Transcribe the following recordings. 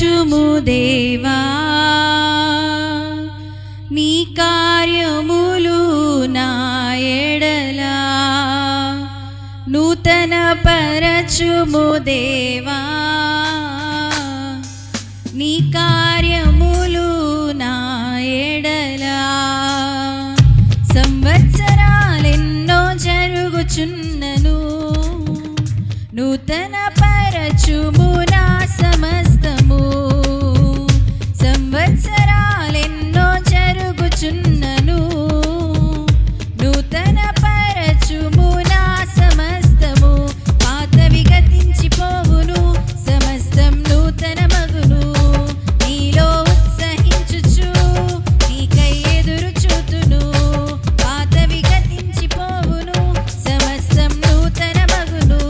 పరచుము దేవా, నీ కార్యములు నా ఎడల నూతన పరచుము దేవా, నీ కార్యములు నా ఎడల. సంవత్సరాలెన్నో జరుగుచున్నను, నూతన పరచుము నా సమస్తము. సంవత్సరాలెన్నో జరుగుచున్నను, నూతన పరచుము నా సమస్తము. పాతవి గతించిపోవును, సమస్తం నూతన మగును. నీలో ఉత్సహించుచు నీకై ఎదురు చూతును. పాతవి గతించిపోవును, సమస్తం నూతన మగును.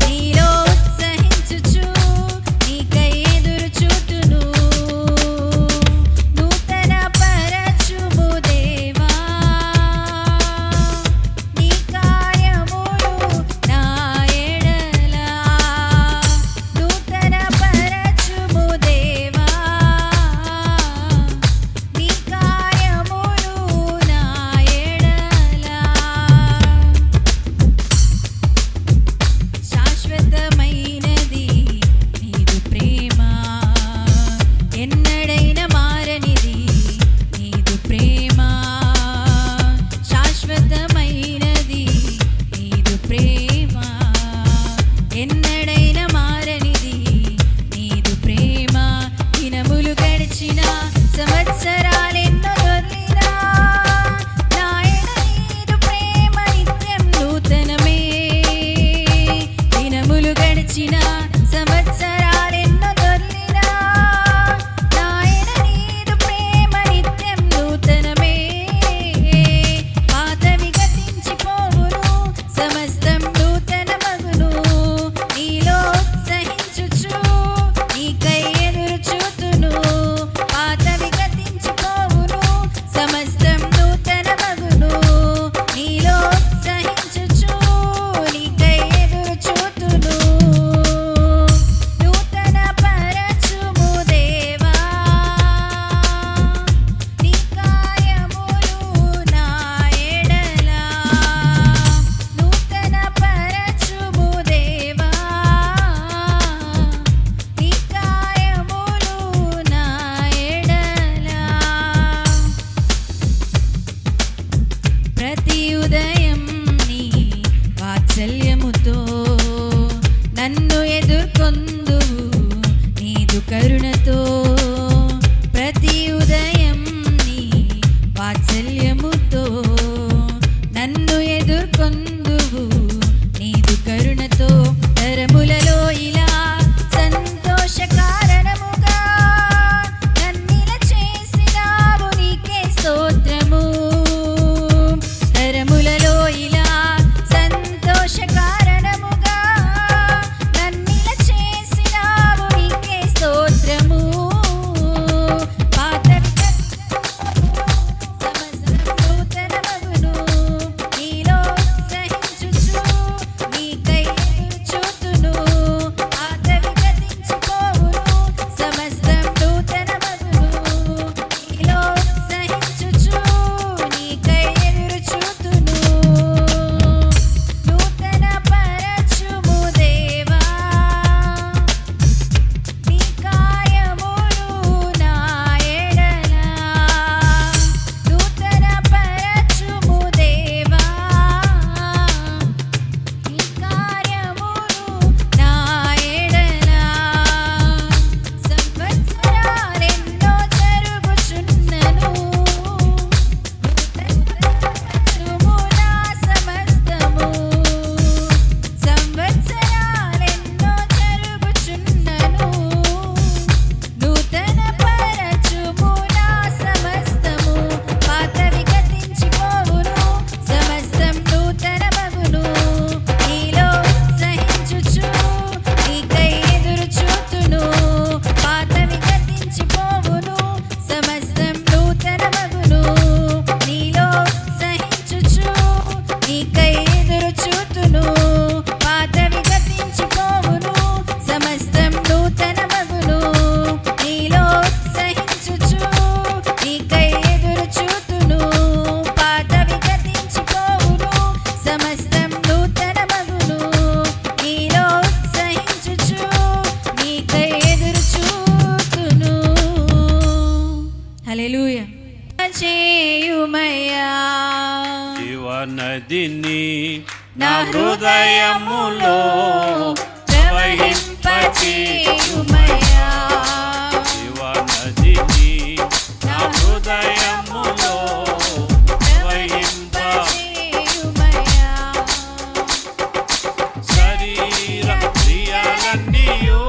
నీలో ఉత్సహించుచు నీకై ఎదురు చూతును. నూతన పరచుము దేవా, నీ కార్యములు నా ఎడల. నూతన పరచుము దేవా, నీ కార్యములు నా ఎడల. శాశ్వతమైనది నీదు ప్రేమ, ఎన్నడైన మారనిది నీదు ప్రేమ. శాశ్వతమైనది నీదు ప్రేమ, ఎన్నడైన మారనిది నీదు ప్రేమ. దినములు గడిచిన సంవత్సరాలెన్నో దొర్లినా, నా ఎడల నీదు ప్రేమ నిత్యం నూతనమే. దినములు గడిచిన సంవత్సరాలెన్నో దొర్లినా, నా ఎడల నీదు ప్రేమ నిత్యం నూతనమే. పాతవి గతించిపోవును, సమస్తం నూతన మగును. నీలో ఉత్సహించుచు నీకై ఎదురు చూతును. పాతవి గతించిపోవును, సమస్తం నూతన మగును. నీలో ఉత్సహించుచు నీకై ఎదురు చూతును. నూతన పరచుము దేవా, నీ కార్యములు నా ఎడల. నూతన పరచుము దేవా, నీ కార్యములు నా ఎడల. ప్రతి ఉదయం నీ వాత్సల్యముతో నన్ను ఎదుర్కొందువు నీదు కరుణతో. ప్రతి ఉదయం నీ వాత్సల్యముతో నన్ను ఎదుర్కొందువు నీదు కరుణతో. తరములలో ఇలా సంతోష కారణముగా నన్నిల చేసినావు, నీకే స్తోత్రము. తరములలో ఇలా సంతోష కారణముగా నన్నిల చేసినావు, నీకే స్తోత్రము. హల్లెలూయా. చేయుమయ్యా జీవనదిని నా హృదయములో ప్రవహింపచేయుమయ్యా. జీవనదిని నా హృదయములో ప్రవహింపచేయుమయ్యా. శరీర క్రియలన్నీయు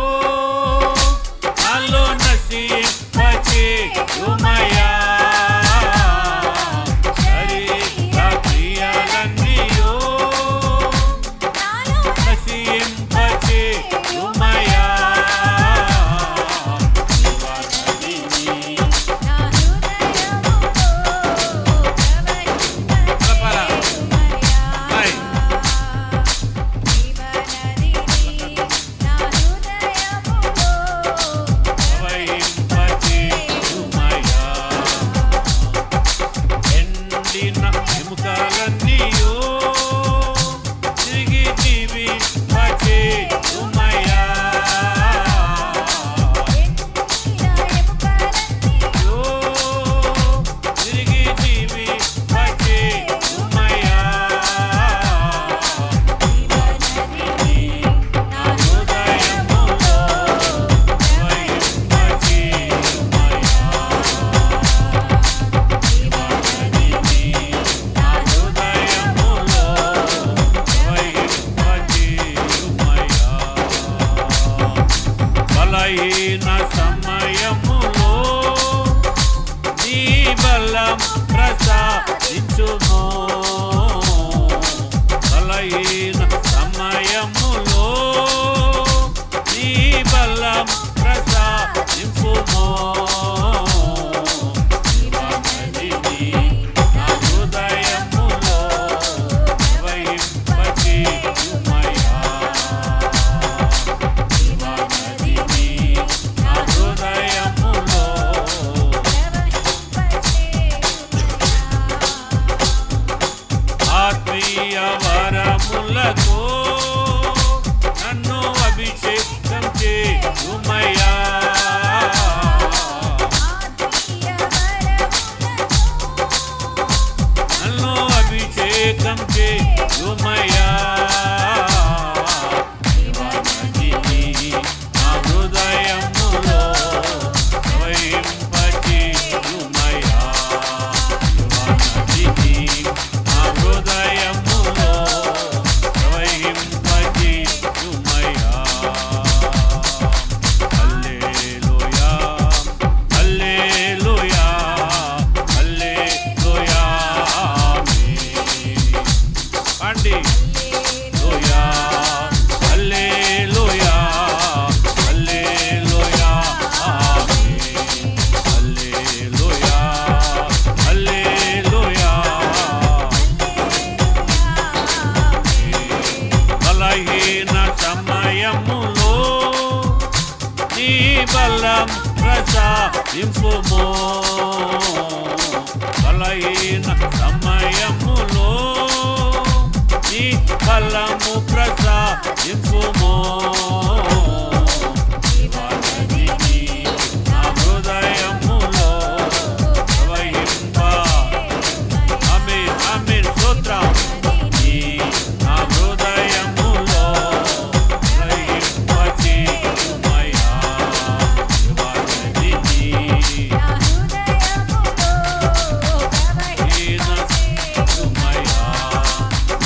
నాలో నశింపచేయుమయ్యా. సమయములో నీ బలం ప్రసాదించుము. బలహీన సమయములో నీ బలం ప్రసాదించుము. జీవనదిని నా హృదయములో ప్రవహింపచేయుమయ్యా. ఆత్మీయ వరములతో నన్ను అభిషేకం చేయుమయ్యా. నన్ను అభిషేకం చేయుమయ్యా. జీవనదిని నా హృదయములో ప్రవహింపచేయుమయ్యా. జీవనదిని నా హృదయములో ప్రవహింపచేయుమయ్యా. హల్లెలూయా హల్లెలూయా హల్లెలూయా ఆమేన్. పాండి హల్లెలూయా హల్లెలూయా హల్లెలూయా ఆమేన్. హల్లెలూయా హల్లెలూయా. బలహీన సమయములో నీ బలం ప్రసాదింపుము. బలహీన సమయములో నీ బలము ప్రసాదింపుము. జీవనదిని నా హృదయములో ప్రవహింప. ఆమేన్ ఆమేన్ స్తోత్రం. నా హృదయములో ప్రవహింపచేయుమయ్యా. జీవనదిని ప్రవహింపచేయుమయ్యా.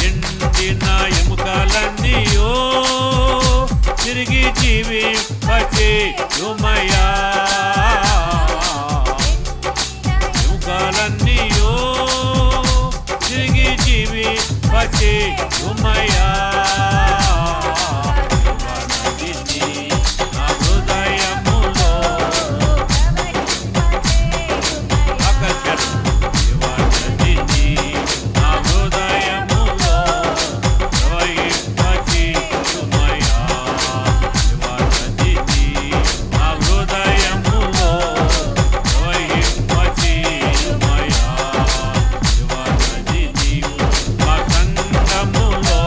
ఎండిన ఎముకలన్నీయు తిరిగి జీవింపచేయుమయ్యా. ఎముకలన్నీయు తిరిగి జీవింపచేయుమయ్యా. జీవనదిని నా హృదయములో ఆకర్షణ. జీవనదిని నా హృదయములో ప్రవహింపచేయుమయ్యా. జీవనదిని నా హృదయములో ప్రవహింపచేయుమయ్యా. జీవనదిని మా సంఘములో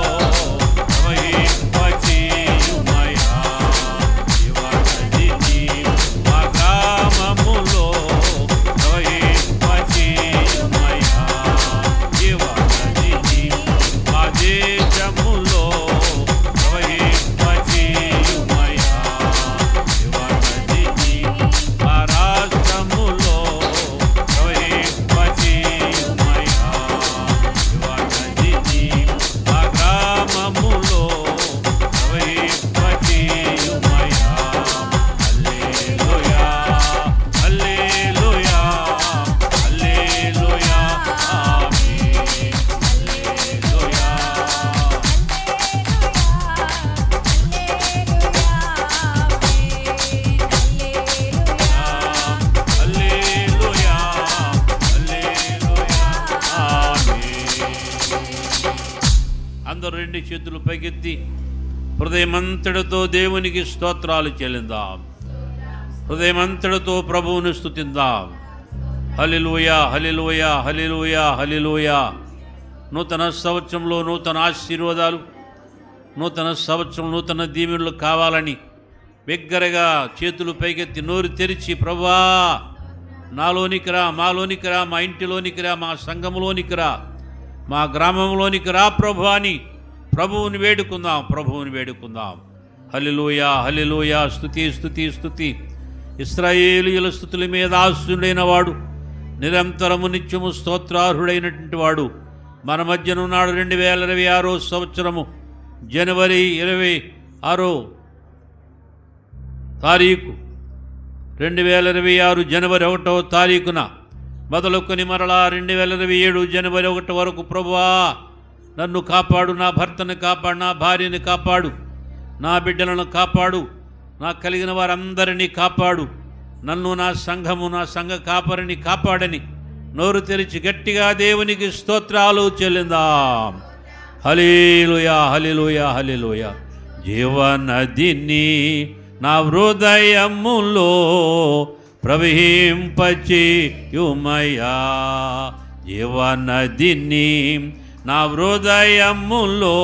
రెండు చేతులు పైకెత్తి హృదయమంతటితో దేవునికి స్తోత్రాలు చెల్లిందాం. హృదయమంతటితో ప్రభువును స్తుతిందాం. హల్లెలూయా, హల్లెలూయా, హల్లెలూయా, హల్లెలూయా. నూతన సంవత్సరంలో నూతన ఆశీర్వాదాలు, నూతన సంవత్సరం నూతన దీవెనలు కావాలని బిగ్గరగా చేతులు పైకెత్తి నోరు తెరిచి, ప్రభువా నాలోనికి రా, మాలోనికి రా, మా ఇంటిలోనికి రా, మా సంఘంలోనికి రా, మా గ్రామంలోనికి రా ప్రభు అని ప్రభువుని వేడుకుందాం, ప్రభువుని వేడుకుందాం. హల్లెలూయా, హల్లెలూయా. స్తుతి, స్తుతి, స్తుతి. ఇశ్రాయేలీయుల స్తుతుల మీద ఆశుడైన వాడు, నిరంతరము నిత్యము స్తోత్రార్హుడైనటువంటి వాడు మన మధ్యనున్నాడు. 2026 సంవత్సరము జనవరి 26 తారీఖు 2026 జనవరి 1వ తారీఖున మొదలుకొని మరలా 2027 జనవరి 1 వరకు ప్రభువా నన్ను కాపాడు, నా భర్తను కాపాడు, నా భార్యని కాపాడు, నా బిడ్డలను కాపాడు, నాకు కలిగిన వారందరినీ కాపాడు, నన్ను, నా సంఘము, నా సంఘ కాపరిని కాపాడని నోరు తెరిచి గట్టిగా దేవునికి స్తోత్రాలు చెల్లిందాం. హల్లెలూయా, హల్లెలూయా, హల్లెలూయా. జీవనదిని నా హృదయములో ప్రవహింపచేయుమయ్యా, జీవనదిని నా హృదయములో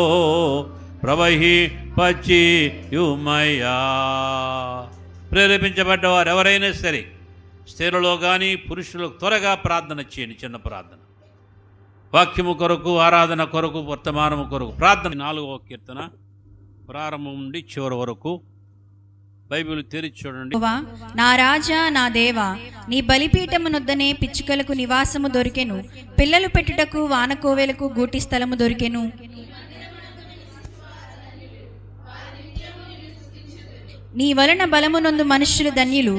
ప్రవహింపచేయుమయ్యా. ప్రేరేపించబడ్డవారు ఎవరైనా సరే స్త్రీలలో కానీ పురుషులకు త్వరగా ప్రార్థన చేయండి. చిన్న ప్రార్థన, వాక్యము కొరకు, ఆరాధన కొరకు, వర్తమానము కొరకు ప్రార్థన. 4వ కీర్తన ప్రారంభం నుండి చివరి వరకు బైబిల్ తెరిచి చూడండి. నా రాజా, నా దేవా, నీ బలిపీఠమునొద్దనే పిచ్చుకలకు నివాసము దొరికెను, పిల్లలు పెట్టుటకు వానకోవెలకు గూటి స్థలము దొరికెను. నీ వలన బలమునొందు మనుష్యులు ధన్యులు,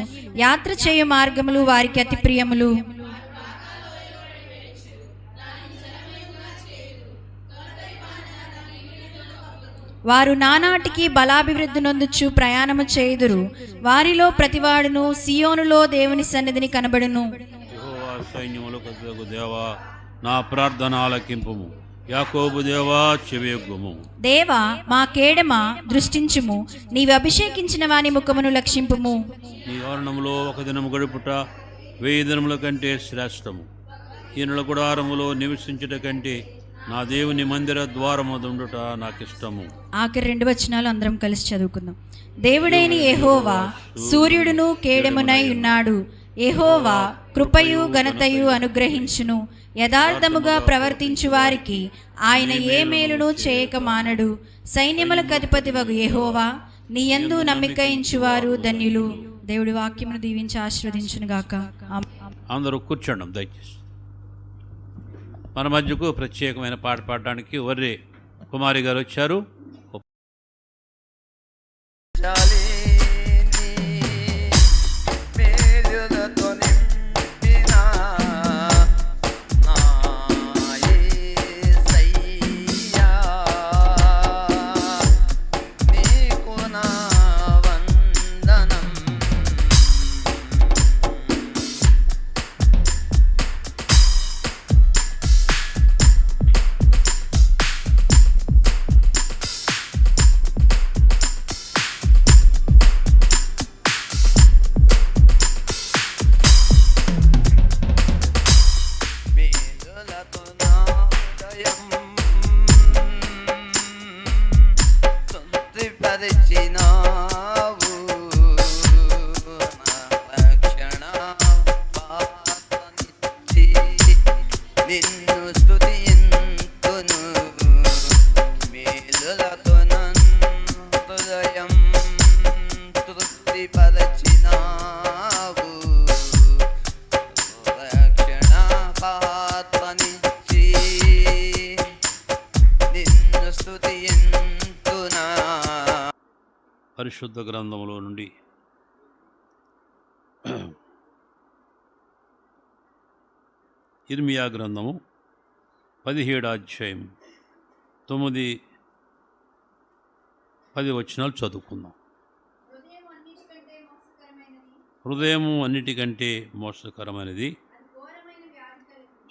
యాత్ర చేయు మార్గములు వారికి అతి ప్రియములు. వారు నానాటికి బలాభివృద్ధి నొందుచు ప్రయాణము చేయుదురు, వారిలో ప్రతివాడును సియోనులో దేవుని సన్నిధిని కనబడును. యెహోవా సైన్యములకు దేవా నా ప్రార్థన ఆలకింపుము, యాకోబు దేవా చెవియొగ్గుము. దేవా మా కేడమా దృష్టించుము, నీవు అభిషేకించిన వాని ముఖమును లక్షింపుము. నీ వర్ణములో ఒక దినము గడుపుట 1000 దినముల కంటే శ్రేష్టము. ఈయనల గుడారములో నివసించుట కంటే నా దేవుని మందిర ద్వారముదుండుట నాకిష్టము. ఆఖరి 2 వచనాలు అందరం కలిసి చదువుకుందాం. దేవుడైన యెహోవా సూర్యుడును కేడమునై ఉన్నాడు. యెహోవా కృపయు ఘనతయు అనుగ్రహించును. యథార్థముగా ప్రవర్తించు వారికి ఆయన ఏ మేలును చేయక మానడు. సైన్యములకు అధిపతి వగు యెహోవా నీ యందు నమ్మికయించువారు ధన్యులు. దేవుడి వాక్యమును దీవించి ఆశీర్వదించును గాక. అందరూ కూర్చోండి దయచేసి. మన మధ్యకు ప్రత్యేకమైన పాట పాడడానికి వర్రే కుమారి గారు వచ్చారు. పరిశుద్ధ గ్రంథములో నుండి ఇర్మియా గ్రంథము 17వ అధ్యాయం 9-10 వచనాలు చదువుకుందాం. హృదయము అన్నిటికంటే మోసకరమైనది,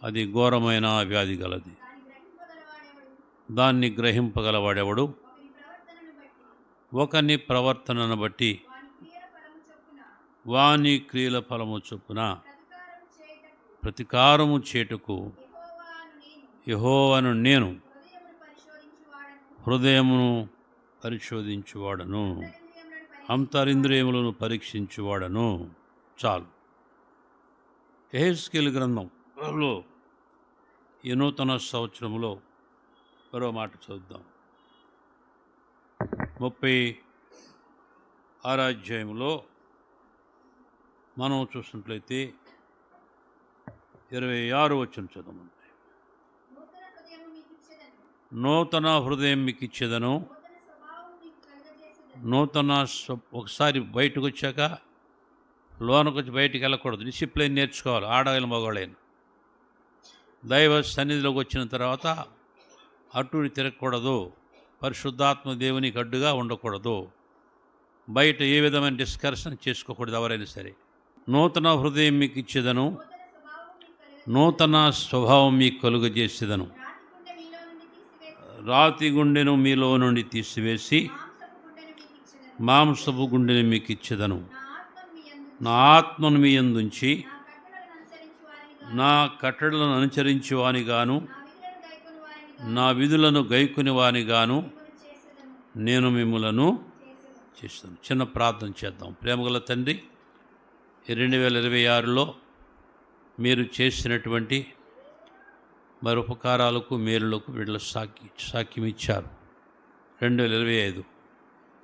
అది ఘోరమైన వ్యాధి గలది. దాన్ని గ్రహింపగలవాడెవడు? ఒకని ప్రవర్తనను బట్టి వాని క్రియల ఫలము చొప్పున ప్రతికారము చేటుకు యెహోవాను నేను హృదయమును పరిశోధించువాడను, అంతరింద్రియములను పరీక్షించువాడను. చాలు. యెహెజ్కేలు గ్రంథంలో ఈ నూతన సంవత్సరంలో మరో మాట చదువుదాం. 36వ అధ్యాయంలో మనం చూసినట్లయితే 26వ వచనం చదవండి. నూతన హృదయం మీకు ఇచ్చేదను. ఒకసారి బయటకు వచ్చాక లోనకు వచ్చి బయటికి వెళ్ళకూడదు. డిసిప్లిన్ నేర్చుకోవాలి. ఆడవాళ్ళు మగవాళ్ళైన దైవ సన్నిధిలోకి వచ్చిన తర్వాత అటు తిరగకూడదు. పరిశుద్ధాత్మ దేవునికి అడ్డుగా ఉండకూడదు. బయట ఏ విధమైన డిస్కషన్ చేసుకోకూడదు ఎవరైనా సరే. నూతన హృదయం మీకు ఇచ్చేదను, నూతన స్వభావం మీకు కలుగజేసేదను. రాతి గుండెను మీలో నుండి తీసివేసి మాంసపు గుండెని మీకు ఇచ్చేదను. నా ఆత్మను మీ యందుంచి నా కట్టడలను అనుసరించి వానిగాను నా విధులను గైకుని వానిగాను నేను మిమ్ములను చేస్తాను. చిన్న ప్రార్థన చేద్దాం. ప్రేమగల తండ్రి, 2026లో మీరు చేసినటువంటి మరి ఉపకారాలకు మేలులకు వీళ్ళ సాక్ష్యం ఇచ్చారు.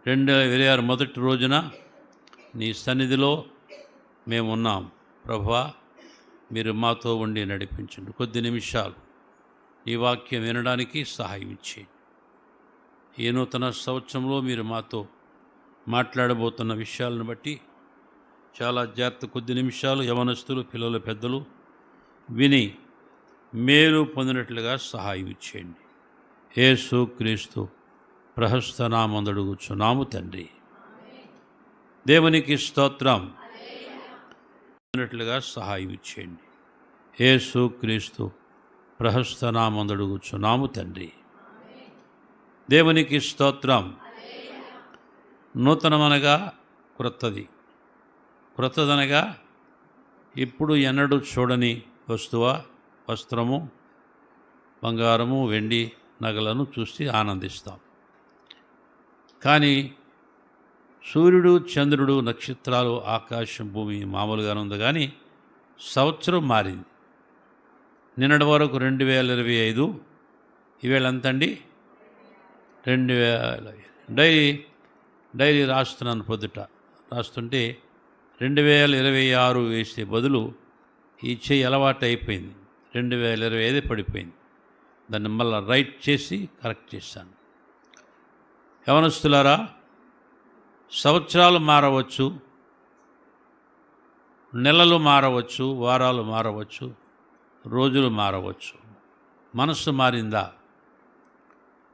2026 మొదటి రోజున నీ సన్నిధిలో మేము ఉన్నాం. ప్రభువా, మీరు మాతో ఉండి నడిపించండి. కొద్ది నిమిషాలు ఈ వాక్యం వినడానికి సహాయం ఇచ్చేయండి. ఈ నూతన సంవత్సరంలో మీరు మాతో మాట్లాడబోతున్న విషయాలను బట్టి చాలా జాగ్రత్త, కొద్ది నిమిషాలు యవనస్తులు, పిల్లలు, పెద్దలు విని మేలు పొందినట్లుగా సహాయం ఇచ్చేయండి. యేసు క్రీస్తు ప్రహస్తనామందు అడుగుచున్నాము తండ్రి. దేవునికి స్తోత్రం. పొందినట్లుగా సహాయం ఇచ్చేయండి. యేసు క్రీస్తు ప్రహస్తనామందు అడుగుచున్నాము తండ్రి. దేవునికి స్తోత్రం. నూతనమనగా క్రొత్తది, క్రొత్తదనగా ఇప్పుడు ఎన్నడూ చూడని వస్త్రము, బంగారము, వెండి నగలను చూసి ఆనందిస్తాం. కానీ సూర్యుడు, చంద్రుడు, నక్షత్రాలు, ఆకాశం, భూమి మామూలుగానే ఉంది. కానీ సంవత్సరం మారింది. నిన్నటి వరకు 2025, ఈవేళ ఎంతండి? 2000. డైలీ రాస్తున్నాను. పొద్దుట రాస్తుంటే 2026 వేసే బదులు ఈ చెయ్యి అలవాటు అయిపోయింది. 2025 పడిపోయింది. దాన్ని మళ్ళీ రైట్ చేసి కరెక్ట్ చేశాను. యవనస్తులారా, సంవత్సరాలు మారవచ్చు, నెలలు మారవచ్చు, వారాలు మారవచ్చు, రోజులు మారవచ్చు. మనస్సు మారిందా?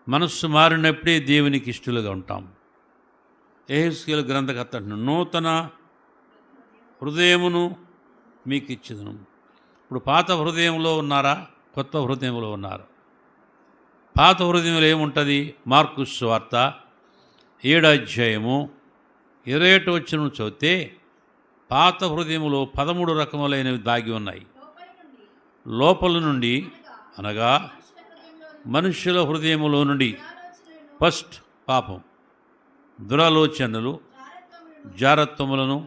మనస్సు మారినప్పుడే దేవునికి ఇష్టలుగా ఉంటాం. యెహెజ్కేలు గ్రంథకర్త అంటున్నాడు, నూతన హృదయమును మీకు ఇచ్చేదను. ఇప్పుడు పాత హృదయంలో ఉన్నారా? కొత్త హృదయంలో ఉన్నారా? పాత హృదయంలో ఏముంటుంది? మార్కు సువార్త 7వ అధ్యాయము 21వ వచనం చదివితే పాత హృదయంలో 13 రకములైనవి దాగి ఉన్నాయి. లోపల నుండి అనగా మనుష్యుల హృదయములో నుండి ఫస్ట్ పాపం, దురాలోచనలు, జారత్వములను,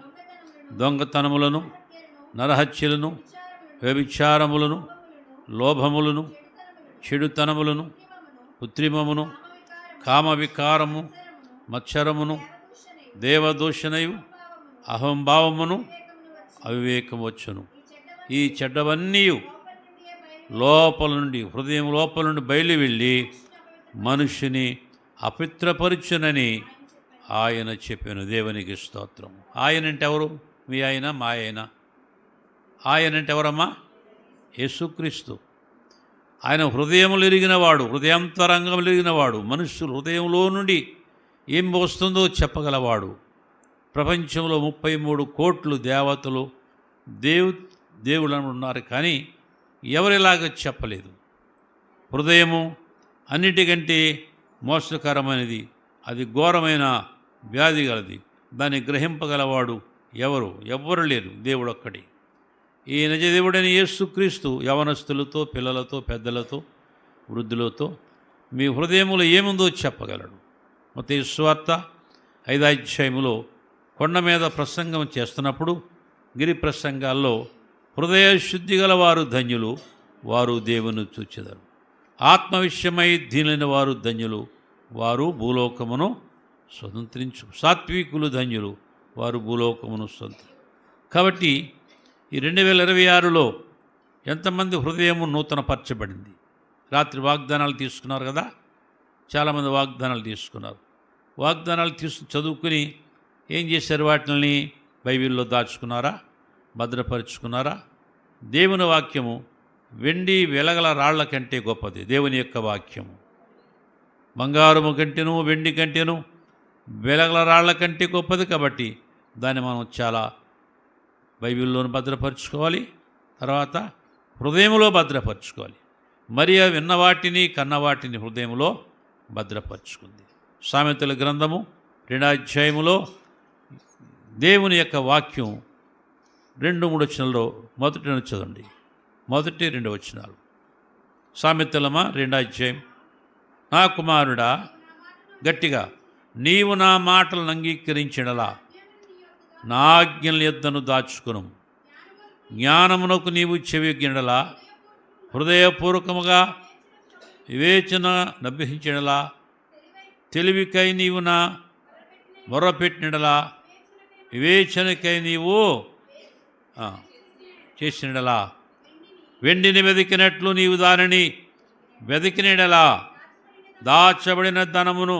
దొంగతనములను, నరహత్యలను, వ్యభిచారములను, లోభములను, చెడుతనములను, కృత్రిమమును, కామవికారము, మత్సరమును, దేవదూషణయు, అహంభావమును, అవివేకము వచ్చును. ఈ చెడ్డవన్నీ లోపల నుండి, హృదయం లోపల నుండి బయలు వెళ్ళి మనుష్యుని అపవిత్రపరచునని ఆయన చెప్పాను. దేవునికి స్తోత్రం. ఆయన అంటే ఎవరు? మీ ఆయన, మా ఆయన. ఆయన అంటే ఎవరమ్మా? యేసుక్రీస్తు. ఆయన హృదయములు ఎరిగినవాడు, హృదయాంతరంగములు ఎరిగినవాడు, మనుష్యులు హృదయంలో నుండి ఏం వస్తుందో చెప్పగలవాడు. ప్రపంచంలో 33 కోట్లు దేవతలు దేవుళ్ళు ఉన్నారు, కానీ ఎవరిలాగా చెప్పలేదు. హృదయము అన్నిటికంటే మోసకరమైనది, అది ఘోరమైన వ్యాధి గలది. దాన్ని గ్రహింపగలవాడు ఎవ్వరు లేరు, దేవుడొక్కడే. ఈ నిజదేవుడైన యేసుక్రీస్తు యవనస్తులతో, పిల్లలతో, పెద్దలతో, వృద్ధులతో మీ హృదయములో ఏముందో చెప్పగలడు. మత్తయి సువార్త 5వ అధ్యాయములో కొండ మీద ప్రసంగం చేస్తున్నప్పుడు గిరి ప్రసంగాల్లో హృదయ శుద్ధి గల వారు ధన్యులు, వారు దేవుని చూచెదరు. ఆత్మవిషయమై దీనులైన వారు ధన్యులు, వారు భూలోకమును స్వతంత్రించు. సాత్వికులు ధన్యులు, వారు భూలోకమును స్వతంత్రం. కాబట్టి ఈ 2026లో ఎంతమంది హృదయము నూతనపరచబడింది? రాత్రి వాగ్దానాలు తీసుకున్నారు కదా, చాలామంది వాగ్దానాలు తీసుకున్నారు. వాగ్దానాలు చదువుకుని ఏం చేశారు? వాటిని బైబిల్లో దాచుకున్నారా? భద్రపరుచుకున్నారా? దేవుని వాక్యము వెండి వెలగల రాళ్ల కంటే గొప్పది. దేవుని యొక్క వాక్యము బంగారము కంటేను, వెండి కంటేను, వెలగల రాళ్ల కంటే గొప్పది. కాబట్టి దాన్ని మనం చాలా బైబిల్లోను భద్రపరుచుకోవాలి. తర్వాత హృదయంలో భద్రపరుచుకోవాలి. మరియా విన్నవాటిని కన్నవాటిని హృదయంలో భద్రపరుచుకుంది. సామెతల గ్రంథము 2వ అధ్యాయములో దేవుని యొక్క వాక్యం 2-3 వచనాల్లో మొదటి చదవండి. మొదటి 2 వచనాలు. సామెతలమా 2వ అధ్యాయం. నా కుమారుడా, గట్టిగా నీవు నా మాటలను అంగీకరించినలా నా ఆజ్ఞల యొద్దను దాచుకును. జ్ఞానమునకు నీవు చెవిగినలా, హృదయపూర్వకముగా వివేచన నభ్యసించినలా, తెలివికై నీవు నా మొర్రపెట్టినలా, వివేచనకై నీవు చేసినలా, వెండిని వెదికినట్లు నీవు దానిని వెదికినడలా, దాచబడిన ధనమును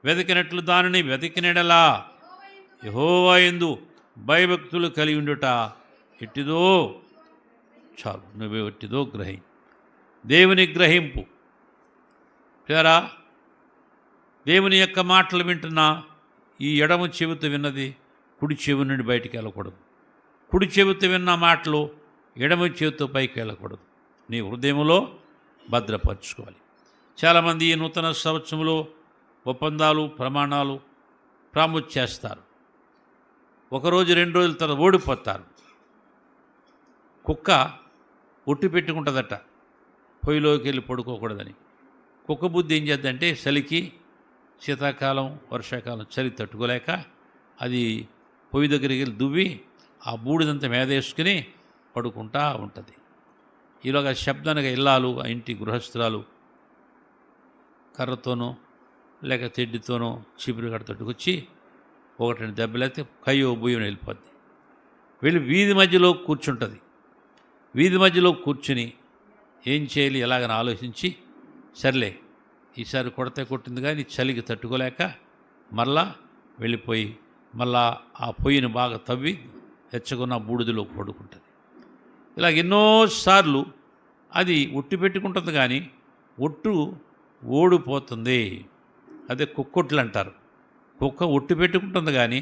వెదికినట్లు దానిని వెదికినడలా, యెహోవా యందు భయభక్తులు కలిగి ఉండుట ఎట్టిదో చాలు. నువ్వే ఎట్టిదో దేవుని గ్రహింపు. పేరా, దేవుని యొక్క మాటలు వింటున్నా ఈ ఎడమ చెవితో విన్నది కుడి చెవి నుండి బయటికి వెళ్ళకూడదు. కుడి చెవితో విన్న మాటలు ఎడమ చెవితో పైకి వెళ్ళకూడదు. నీ హృదయంలో భద్రపరచుకోవాలి. చాలామంది ఈ నూతన సంవత్సరంలో ఒప్పందాలు, ప్రమాణాలు చేస్తారు. ఒకరోజు 2 రోజుల తర్వాత ఓడిపోతారు. కుక్క ఒట్టు పెట్టుకుంటుందట పొయ్యిలోకి వెళ్ళి పడుకోకూడదని. కుక్క బుద్ధి ఏం చేద్దంటే చలికి, శీతాకాలం, వర్షాకాలం చలి తట్టుకోలేక అది పొయ్యి దగ్గరికి వెళ్ళి దువ్వి ఆ బూడిదంతా మేదేసుకుని పడుకుంటా ఉంటుంది. ఈలోగా శబ్దానికి ఇల్లాలు, ఆ ఇంటి గృహస్థురాలు కర్రతోనో లేక తెడ్డితోనో చీపురు గడ తట్టుకొచ్చి 1-2 దెబ్బలైతే కయ్యో బుయ్యను వెళ్ళిపోద్ది. వెళ్ళి వీధి మధ్యలో కూర్చుంటుంది. వీధి మధ్యలో కూర్చుని ఏం చేయాలి ఎలాగని ఆలోచించి, సర్లే ఈసారి కొట్టింది కానీ చలికి తట్టుకోలేక మళ్ళా వెళ్ళిపోయి మళ్ళా ఆ పొయ్యిని బాగా తవ్వి తెచ్చుకున్న బూడిదలో పడుకుంటుంది. ఇలా ఎన్నోసార్లు అది ఒట్టు పెట్టుకుంటుంది కానీ ఒట్టు ఓడిపోతుంది. అదే కుక్కొట్లు అంటారు. కుక్క ఒట్టు పెట్టుకుంటుంది కానీ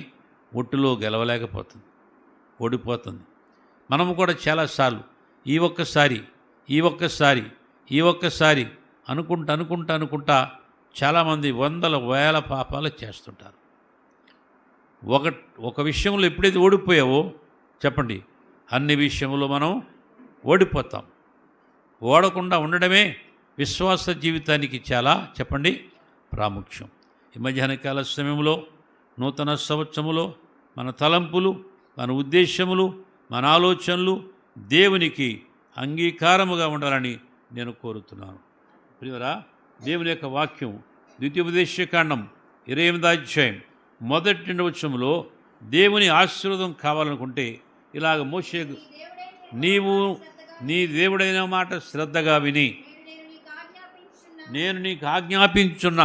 ఒట్టులో గెలవలేకపోతుంది, ఓడిపోతుంది. మనము కూడా చాలాసార్లు ఈ ఒక్కసారి అనుకుంటా చాలామంది 100,000 పాపాలు చేస్తుంటారు. ఒక విషయంలో ఎప్పుడైతే ఓడిపోయావో చెప్పండి, అన్ని విషయంలో మనం ఓడిపోతాం. ఓడకుండా ఉండడమే విశ్వాస జీవితానికి చాలా చెప్పండి ప్రాముఖ్యం. ఈ మధ్యాహ్నకాల సమయంలో నూతన సంవత్సరములో మన తలంపులు, మన ఉద్దేశములు, మన ఆలోచనలు దేవునికి అంగీకారముగా ఉండాలని నేను కోరుతున్నాను. ప్రియరా, దేవుని యొక్క వాక్యం ద్వితీయోపదేశకాండం 28వ అధ్యాయం మొదటి 2వ వచనంలో దేవుని ఆశీర్వాదం కావాలనుకుంటే ఇలాగ మోషే, నీవు నీ దేవుడైన మాట శ్రద్ధగా విని నేను నీకు ఆజ్ఞాపించున్న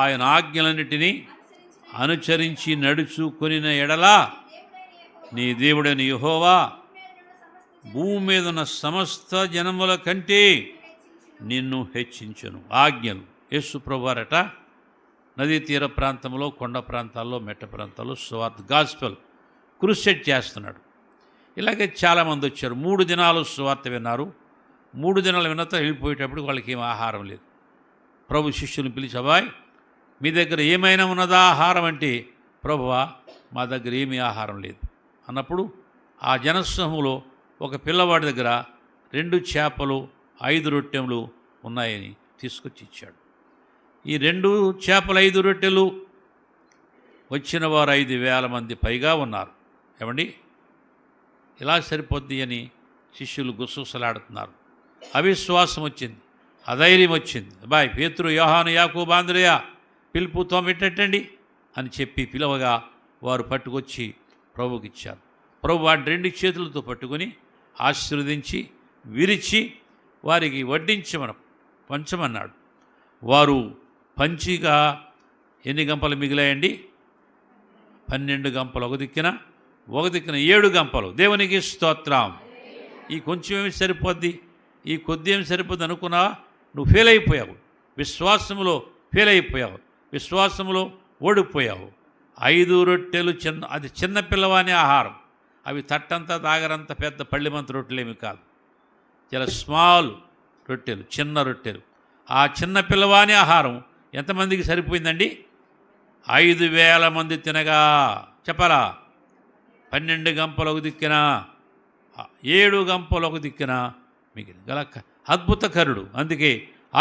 ఆయన ఆజ్ఞలన్నిటినీ అనుసరించి నడుచుకొనిన ఎడలా నీ దేవుడైన యెహోవా భూమి మీద ఉన్న సమస్త జనముల కంటే నిన్ను హెచ్చించును. ఆజ్ఞలు. యేసు ప్రభువారట నదీ తీర ప్రాంతంలో, కొండ ప్రాంతాల్లో, మెట్ట ప్రాంతాల్లో సువార్త గాస్పెల్ క్రూసెడ్ చేస్తున్నాడు. ఇలాగే చాలామంది వచ్చారు. 3 దినాలు సువార్త విన్నారు. 3 దినాలు విన్నతో వెళ్ళిపోయేటప్పుడు వాళ్ళకి ఏం ఆహారం లేదు. ప్రభు శిష్యుని పిలిచాబాయ్, మీ దగ్గర ఏమైనా ఉన్నదా ఆహారం అంటే, ప్రభువా మా దగ్గర ఏమీ ఆహారం లేదు అన్నప్పుడు ఆ జనసమూహంలో ఒక పిల్లవాడి దగ్గర 2 చేపలు 5 రొట్టెలు ఉన్నాయని తీసుకొచ్చి ఇచ్చాడు. ఈ 2 చేపలు 5 రొట్టెలు వచ్చిన వారు 5,000 మంది పైగా ఉన్నారు. ఏమండి, ఇలా సరిపోద్ది అని శిష్యులు గుసగుసలాడుతున్నారు. అవిశ్వాసం వచ్చింది, అధైర్యం వచ్చింది. అబ్బాయి పేతురు, యోహాను, యాకోబు, ఆంద్రేయ పిలుపు తోమెట్టండి అని చెప్పి పిలవగా వారు పట్టుకొచ్చి ప్రభుకి ఇచ్చారు. ప్రభు వాటి 2 చేతులతో పట్టుకొని ఆశీర్వదించి విరిచి వారికి పంచమన్నాడు. వారు పంచిగా ఎన్ని గంపలు మిగిలాయండి? 12 గంపలు ఒక దిక్కున 7 గంపలు. దేవునికి స్తోత్రం. ఈ కొంచెం ఏమి సరిపోద్ది, ఈ కొద్ది ఏమి సరిపోద్ది అనుకున్నావా? నువ్వు ఫెయిల్ అయిపోయావు. విశ్వాసములో ఫెయిల్ అయిపోయావు, విశ్వాసములో ఓడిపోయావు. 5 రొట్టెలు అది చిన్న పిల్లవాని ఆహారం. అవి తట్టంతా తాగరంత పెద్ద పళ్ళిమంత రొట్టెలేమి కాదు, చాలా స్మాల్ రొట్టెలు, చిన్న రొట్టెలు. ఆ చిన్న పిల్లవాని ఆహారం ఎంతమందికి సరిపోయిందండి? 5,000 మంది తినగా. చెప్పరా? 12 గంపలు ఒక దిక్కిన, 7 గంపలు ఒక దిక్కిన మిగిలిన గల అద్భుతకరుడు, అందుకే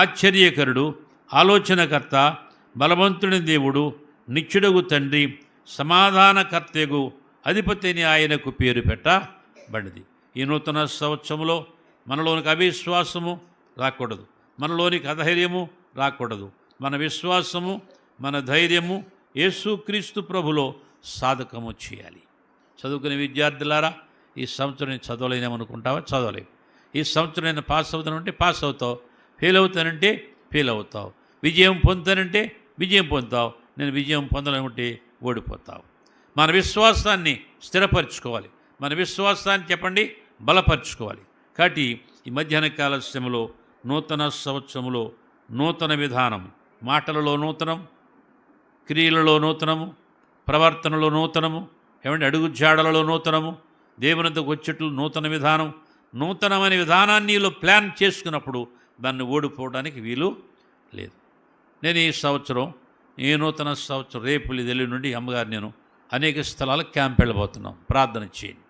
ఆశ్చర్యకరుడు, ఆలోచనకర్త, బలవంతుని దేవుడు, నిత్యుడగు తండ్రి, సమాధానకర్తయగు అధిపతి అని ఆయనకు పేరు పెట్టబడింది. ఈ నూతన సంవత్సరంలో మనలోనికి అవిశ్వాసము రాకూడదు, మనలోనికి అధైర్యము రాకూడదు. మన విశ్వాసము, మన ధైర్యము యేసుక్రీస్తు ప్రభులో సాధకము చేయాలి. చదువుకునే విద్యార్థులారా, ఈ సంవత్సరం నేను చదవలేనేమనుకుంటావా? చదవలేవు. ఈ సంవత్సరం నేను పాస్ అవుతానంటే పాస్ అవుతావు, ఫెయిల్ అవుతానంటే ఫెయిల్ అవుతావు, విజయం పొందుతానంటే విజయం పొందుతావు, నేను విజయం పొందలేమంటే ఓడిపోతావు. మన విశ్వాసాన్ని స్థిరపరచుకోవాలి, మన విశ్వాసాన్ని చెప్పండి బలపరచుకోవాలి. కాబట్టి ఈ మధ్యాహ్న కాల సమయంలో నూతన సంవత్సరంలో నూతన విధానం, మాటలలో నూతనం, క్రియలలో నూతనము, ప్రవర్తనలో నూతనము, ఏమంటే అడుగుజాడలలో నూతనము, దేవునిద్దకు వచ్చేట్లు నూతన విధానం. నూతనమైన విధానాన్ని నీలో ప్లాన్ చేసుకున్నప్పుడు దాన్ని ఓడిపోవడానికి వీలు లేదు. నేను ఈ సంవత్సరం, ఈ నూతన సంవత్సరం రేపు ఎల్లుండి నుండి అమ్మగారు నేను అనేక స్థలాలకు క్యాంప్ వెళ్ళబోతున్నాం. ప్రార్థన చేయండి.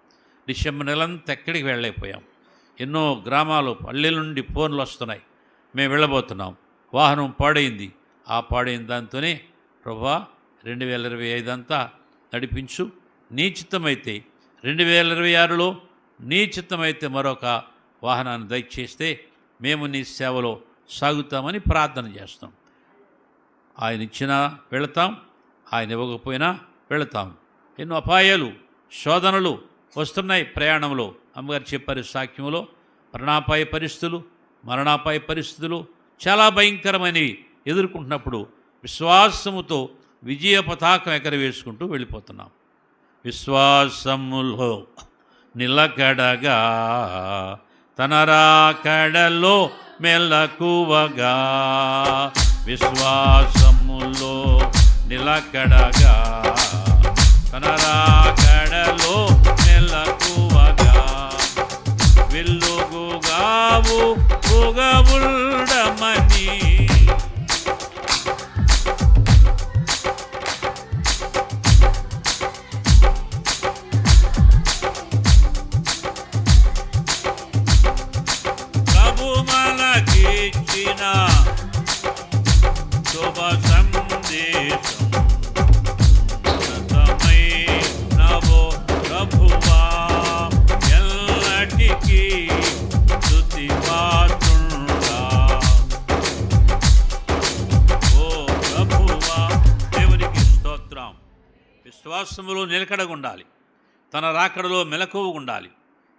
డిసెంబర్ నెలంతా ఎక్కడికి వెళ్ళలేకపోయాం. ఎన్నో గ్రామాలు పల్లెల నుండి ఫోన్లు వస్తున్నాయి, మేము వెళ్ళబోతున్నాం, వాహనం పాడైంది. ఆ పాడైన దాంతోనే ప్రభువా 2025 అంతా నడిపించు, నీ చిత్తమైతే 2026లో నీ చిత్తమైతే మరొక వాహనాన్ని దయచేస్తే మేము నీ సేవలో సాగుతామని ప్రార్థన చేస్తాం. ఆయన ఇచ్చినా వెళతాం, ఆయన ఇవ్వకపోయినా వెళతాం. ఎన్నో అపాయాలు, శోధనలు వస్తున్నాయి ప్రయాణంలో. అమ్మగారు చెప్పారు సాక్ష్యంలో, మరణాపాయ పరిస్థితులు చాలా భయంకరమైనవి ఎదుర్కొంటున్నప్పుడు విశ్వాసముతో విజయ పతాకం ఎగరవేసుకుంటూ వెళ్ళిపోతున్నాం. విశ్వాసములో నిలకడగా తన రాకడలో మెలకువగా, విశ్వాసములో నిలకడగా తన రాకడలో మెలకువగా, వెలుగుగావు ఉండమని ప్రభు మనకిచ్చిన శుభ సందేశం నవో ప్రభువా ఎల్లటికీ స్తుతి పాత్రుడా. ఓ ప్రభువా, దేవునికి స్తోత్రం. విశ్వాసములో నిలకడగా ఉండాలి, తన రాకడలో మెలకువగా ఉండాలి.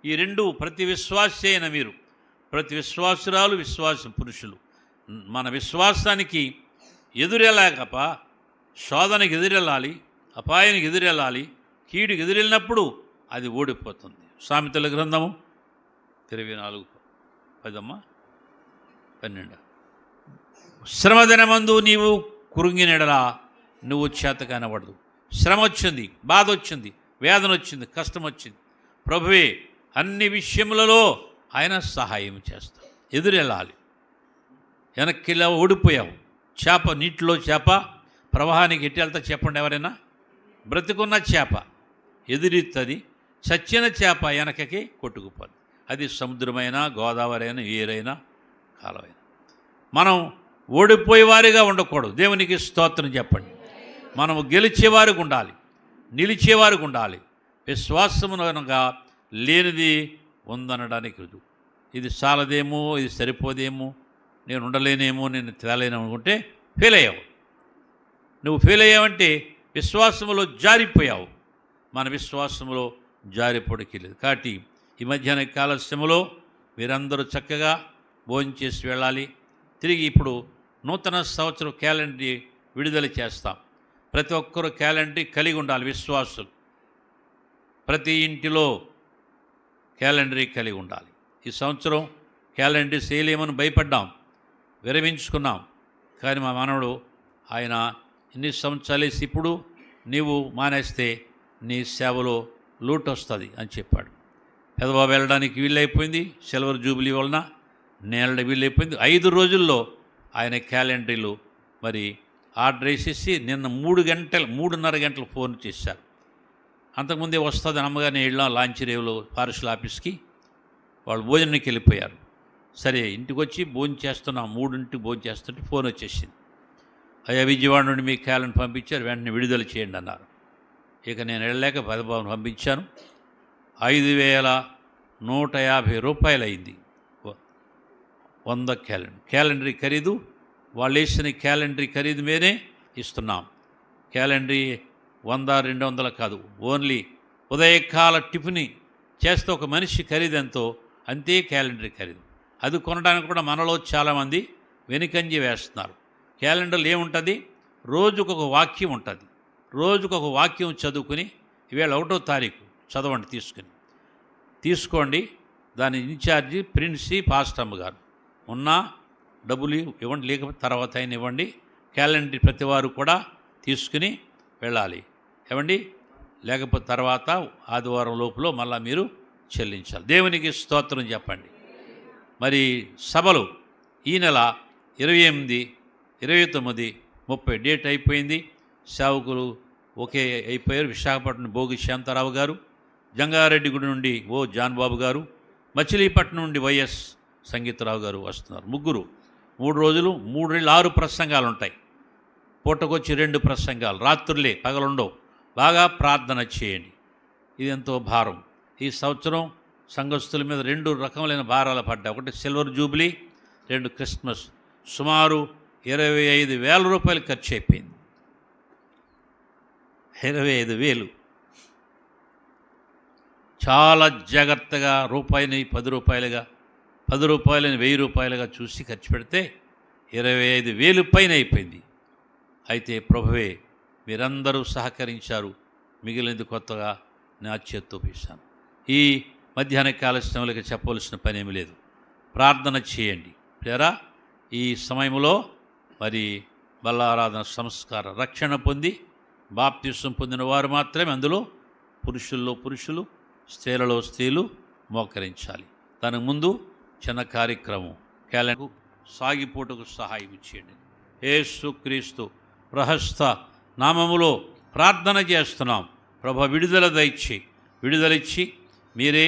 ఈ రెండు ప్రతి విశ్వాసి అయిన మీరు, ప్రతి విశ్వాసురాలు, విశ్వాస పురుషులు మన విశ్వాసానికి ఎదురెళ్ళాకప శోధనకి ఎదురెళ్ళాలి, అపాయానికి ఎదురెళ్ళాలి. కీడుకి ఎదురెళ్ళినప్పుడు అది ఓడిపోతుంది. సామెతల గ్రంథము 24:10-12. శ్రమదినమందు నీవు కురుంగినెడలా నువ్వు చేత కనబడదు. శ్రమ వచ్చింది, బాధ వచ్చింది, వేదన వచ్చింది, కష్టం వచ్చింది, ప్రభువే అన్ని విషయములలో ఆయన సహాయం చేస్తాడు. ఎదురెళ్ళాలి. వెనక్కిలా ఓడిపోయావు, చేప, నీటిలో చేప ప్రవాహానికి ఎట్టి వెళ్తా చెప్పండి ఎవరైనా? బ్రతికున్న చేప ఎదురెత్తుంది, చచ్చిన చేప వెనకకి కొట్టుకుపోదు. అది సముద్రమైనా, గోదావరి అయినా, ఏరైనా, కాలమైనా. మనం ఓడిపోయేవారిగా ఉండకూడదు. దేవునికి స్తోత్రం చెప్పండి. మనము గెలిచేవారికి ఉండాలి, నిలిచేవారికి ఉండాలి. విశ్వాసమునగా లేనిది ఉందనడానికి రుజువు. ఇది చాలదేమో, ఇది సరిపోదేమో, నేను ఉండలేనేమో, నేను తేలేనేమో అనుకుంటే ఫెయిల్ అయ్యావు. నువ్వు ఫెయిల్ అయ్యావంటే విశ్వాసములో జారిపోయావు. మన విశ్వాసములో జారిపోవడానికి లేదు. కాబట్టి ఈ మధ్యాహ్న కాలస్యములో మీరందరూ చక్కగా భోజనం చేసి వెళ్ళాలి. తిరిగి ఇప్పుడు నూతన సంవత్సరం క్యాలెండర్ విడుదల చేస్తాం. ప్రతి ఒక్కరూ క్యాలెండర్ కలిగి ఉండాలి. విశ్వాసులు ప్రతి ఇంటిలో క్యాలెండర్ కలిగి ఉండాలి. ఈ సంవత్సరం క్యాలెండర్ చేయలేమని భయపడ్డాం, విరమించుకున్నాం. కానీ మా మనవడు ఆయన ఇన్ని సంవత్సరాలు వేసి ఇప్పుడు నీవు మానేస్తే నీ సేవలో లోటు వస్తుంది అని చెప్పాడు. పెదబాబు వెళ్ళడానికి వీలైపోయింది, సిల్వర్ జూబిలీ వలన నేల వీలైపోయింది. 5 రోజుల్లో ఆయన క్యాలెండర్లు మరి ఆర్డర్ వేసేసి నిన్న 3:30 గంటలు ఫోన్ చేశారు. అంతకుముందే వస్తుంది అమ్మగారిని వెళ్ళాం లాంచ్ రేవులో పార్సల్ ఆఫీస్కి. వాళ్ళు భోజనానికి వెళ్ళిపోయారు. సరే ఇంటికి వచ్చి భోజనం చేస్తున్నాం, 3ంటికి భోజనం చేస్తుంటే ఫోన్ వచ్చేసింది. అయ్యా విజయవాడ నుండి మీ క్యాలెండర్ పంపించారు, వెంటనే విడుదల చేయండి అన్నారు. ఇక నేను వెళ్ళలేక పెదబాబును పంపించాను. 5,150 రూపాయలు అయింది 100 క్యాలెండర్ ఖరీదు. వాళ్ళు వేసిన క్యాలెండర్ ఖరీదు మీదే ఇస్తున్నాం. క్యాలెండర్ 100-200 కాదు, ఓన్లీ ఉదయకాల టిఫిన్ చేస్తే ఒక మనిషి ఖరీదు ఎంతో అంతే క్యాలెండర్ ఖరీదు. అది కొనడానికి కూడా మనలో చాలామంది వెనుకంజ వేస్తున్నారు. క్యాలెండర్లో ఏముంటుంది? రోజుకొక వాక్యం ఉంటుంది. రోజుకొక వాక్యం చదువుకుని ఇవాళ 1వ తారీఖు చదవండి, తీసుకోండి. దాని ఇన్ఛార్జి ప్రిన్సీ పాస్టమ్మ గారు ఉన్నా డబ్బులు ఇవ్వండి, లేకపోతే తర్వాత అయినా ఇవ్వండి. క్యాలెండర్ ప్రతివారు కూడా తీసుకుని వెళ్ళాలి. ఇవ్వండి, లేకపోతే తర్వాత ఆదివారం లోపల మళ్ళీ మీరు చెల్లించాలి. దేవునికి స్తోత్రం చెప్పండి. మరి సభలు ఈ నెల 28, 29, 30 డేట్ అయిపోయింది. సేవకులు ఒకే అయిపోయారు. విశాఖపట్నం భోగి శాంతారావు గారు, జంగారెడ్డిగూడి నుండి జాన్బాబు గారు, మచిలీపట్నం నుండి వైఎస్ సంగీతరావు గారు వస్తున్నారు. ముగ్గురు 3 రోజులు 6 ప్రసంగాలు ఉంటాయి. పూటకొచ్చి 2 ప్రసంగాలు, రాత్రులే పగలుండవు. బాగా ప్రార్థన చేయండి. ఇది ఎంతో భారం. ఈ సంవత్సరం సంఘస్థుల మీద 2 రకములైన భారాలు పడ్డాయి. ఒకటి సిల్వర్ జూబ్లీ, 2 క్రిస్మస్. సుమారు 25,000 రూపాయలు ఖర్చు అయిపోయింది. 25,000. చాలా జాగ్రత్తగా రూపాయిని 10 రూపాయలుగా, 10 రూపాయలని 1000 రూపాయలుగా చూసి ఖర్చు పెడితే 25,000 పైన అయిపోయింది. అయితే ప్రభువే మీరందరూ సహకరించారు, మిగిలినది కొత్తగా నా చేత్తో వేశాను. ఈ మధ్యాహ్న కాలశ్రమలకి చెప్పవలసిన పని ఏమి లేదు. ప్రార్థన చేయండి ప్రియరా. ఈ సమయంలో మరి బల్లారాధన సంస్కార రక్షణ పొంది బాప్తిసం పొందిన వారు మాత్రమే అందులో పురుషుల్లో పురుషులు, స్త్రీలలో స్త్రీలు మోకరించాలి. దానికి ముందు చిన్న కార్యక్రమం క్యాలెండర్ సాగిపోటుకు సహాయం చేయండి. యేసుక్రీస్తు ప్రహస్త నామములో ప్రార్థన చేస్తున్నాం. ప్రభు విడుదలిచ్చి మీరే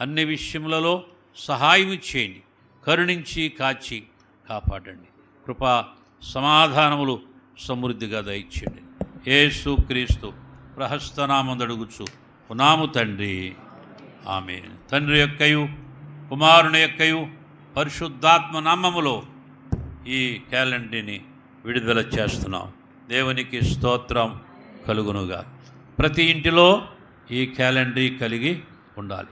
అన్ని విషయములలో సహాయం చేయండి. కరుణించి కాచి కాపాడండి. కృపా సమాధానములు సమృద్ధిగా దయచేయండి. యేసుక్రీస్తు ప్రహస్తనామం అడుగుచు పునాము తండ్రి, ఆమేన్. తండ్రి యొక్కయు కుమారుని యొక్కయు పరిశుద్ధాత్మ నామములో ఈ క్యాలెండర్ని విడుదల చేస్తున్నాం. దేవునికి స్తోత్రం కలుగునుగా. ప్రతి ఇంటిలో ఈ క్యాలెండర్ కలిగి ఉండాలి.